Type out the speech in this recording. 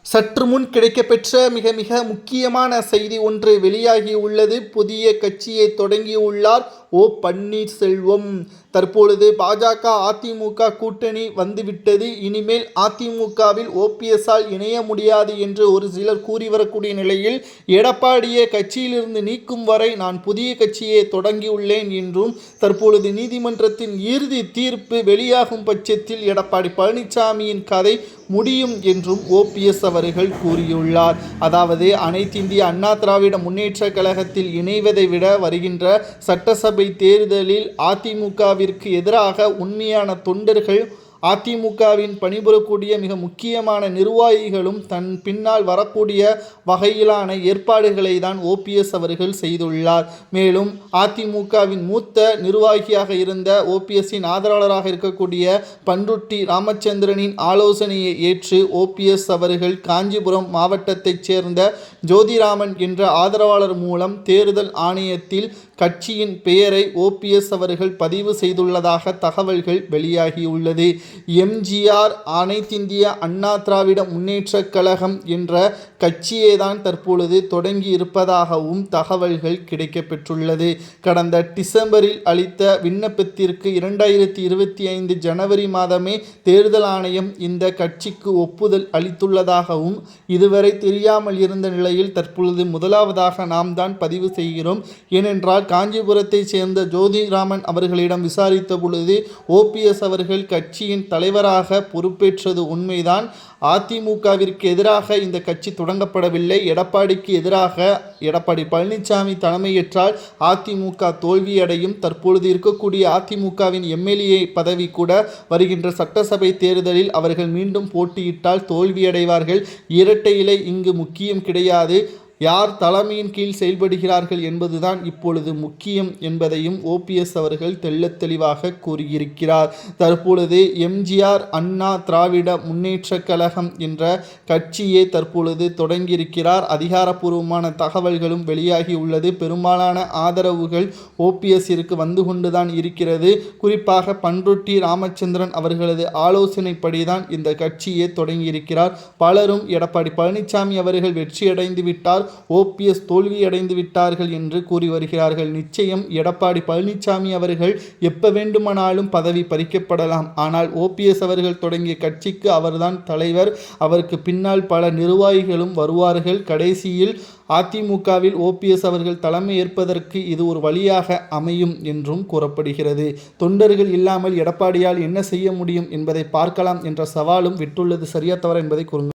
சற்று முன் கிடைக்கப்பெற்ற மிக மிக முக்கியமான செய்தி ஒன்று வெளியாகி உள்ளது. புதிய கட்சியை தொடங்கியுள்ளார் ஓ பன்னீர்செல்வம். தற்பொழுது பாஜக அதிமுக கூட்டணி வந்துவிட்டது. இனிமேல் அதிமுகவில் ஓபிஎஸ்ஸால் இணைய முடியாது என்று ஒரு சிலர் கூறி வரக்கூடிய நிலையில், எடப்பாடியை கட்சியிலிருந்து நீக்கும் வரை நான் புதிய கட்சியை தொடங்கியுள்ளேன் என்றும், தற்பொழுது நீதிமன்றத்தின் இறுதி தீர்ப்பு வெளியாகும் பட்சத்தில் எடப்பாடி பழனிசாமியின் கதை முடியும் என்றும் ஓபிஎஸ் அவர்கள் கூறியுள்ளார். அதாவது அனைத்திந்திய அண்ணா திராவிட முன்னேற்ற கழகத்தில் இணைவதை விட வருகின்ற சட்டசபை தேர்தலில் அதிமுகவிற்கு எதிராக உண்மையான தொண்டர்கள், அதிமுகவின் பணிபுரக்கூடிய மிக முக்கியமான நிர்வாகிகளும் தன் பின்னால் வரக்கூடிய வகையிலான ஏற்பாடுகளை தான் ஓபிஎஸ் அவர்கள் செய்துள்ளார். மேலும் அதிமுகவின் மூத்த நிர்வாகியாக இருந்த ஓபிஎஸ்ஸின் ஆதரவாளராக இருக்கக்கூடிய பண்ருட்டி ராமச்சந்திரனின் ஆலோசனையை ஏற்று ஓபிஎஸ் அவர்கள் காஞ்சிபுரம் மாவட்டத்தைச் சேர்ந்த ஜோதிராமன் என்ற ஆதரவாளர் மூலம் தேர்தல் ஆணையத்தில் கட்சியின் பெயரை ஓபிஎஸ் அவர்கள் பதிவு செய்துள்ளதாக தகவல்கள் வெளியாகியுள்ளது. எம்ஜிஆர் அனைத்திந்திய அண்ணா திராவிட முன்னேற்ற கழகம் என்ற கட்சியை தான் தற்பொழுது தொடங்கி இருப்பதாகவும் தகவல்கள் கிடைக்கப்பெற்றுள்ளது. கடந்த டிசம்பரில் அளித்த விண்ணப்பத்திற்கு 2025 ஜனவரி மாதமே தேர்தல் ஆணையம் இந்த கட்சிக்கு ஒப்புதல் அளித்துள்ளதாகவும் இதுவரை தெரியாமல் இருந்த நிலையில் தற்பொழுது முதலாவதாக நாம் தான் பதிவு செய்கிறோம். ஏனென்றால் காஞ்சிபுரத்தை சேர்ந்த ஜோதிராமன் அவர்களிடம் விசாரித்த பொழுது ஓபிஎஸ் அவர்கள் கட்சியின் தலைவராக பொறுப்பேற்றது உண்மைதான். அதிமுகவிற்கு எதிராக இந்த கட்சி தொடங்கப்படவில்லை. எடப்பாடிக்கு எதிராக எடப்பாடி பழனிசாமி தலைமையேற்றால் அதிமுக தோல்வியடையும். தற்பொழுது இருக்கக்கூடிய அதிமுகவின் எம்எல்ஏ பதவி கூட வருகின்ற சட்டசபை தேர்தலில் அவர்கள் மீண்டும் போட்டியிட்டால் தோல்வியடைவார்கள். இரட்டை இலை இங்கு முக்கியம் கிடையாது. யார் தலைமையின் கீழ் செயல்படுகிறார்கள் என்பதுதான் இப்பொழுது முக்கியம் என்பதையும் ஓபிஎஸ் அவர்கள் தெள்ளத் தெளிவாக கூறியிருக்கிறார். தற்பொழுது எம்ஜிஆர் அண்ணா திராவிட முன்னேற்ற கழகம் என்ற கட்சியை தற்பொழுது தொடங்கியிருக்கிறார். அதிகாரப்பூர்வமான தகவல்களும் வெளியாகி உள்ளது. பெரும்பாலான ஆதரவுகள் ஓபிஎஸ்ஸிற்கு வந்து கொண்டுதான் இருக்கிறது. குறிப்பாக பண்ருட்டி ராமச்சந்திரன் அவர்களது ஆலோசனைப்படிதான் இந்த கட்சியை தொடங்கியிருக்கிறார். பலரும் எடப்பாடி பழனிசாமி அவர்கள் வெற்றியடைந்து விட்டார், ஓபிஎஸ் தோல்வியடைந்து விட்டார்கள் என்று கூறி வருகிறார்கள். நிச்சயம் எடப்பாடி பழனிசாமி அவர்கள் எப்ப வேண்டுமானாலும் பதவி பறிக்கப்படலாம். ஆனால் ஓபிஎஸ் அவர்கள் தொடங்கிய கட்சிக்கு அவர்தான் தலைவர். அவருக்கு பின்னால் பல நிர்வாகிகளும் வருவார்கள். கடைசியில் அதிமுகவில் ஓபிஎஸ் அவர்கள் தலைமை ஏற்பதற்கு இது ஒரு வழியாக அமையும் என்றும் கூறப்படுகிறது. தொண்டர்கள் இல்லாமல் எடப்பாடியால் என்ன செய்ய முடியும் என்பதை பார்க்கலாம் என்ற சவாலும் விட்டுள்ளது. சரியா தவறா என்பதை கூறுங்கள்.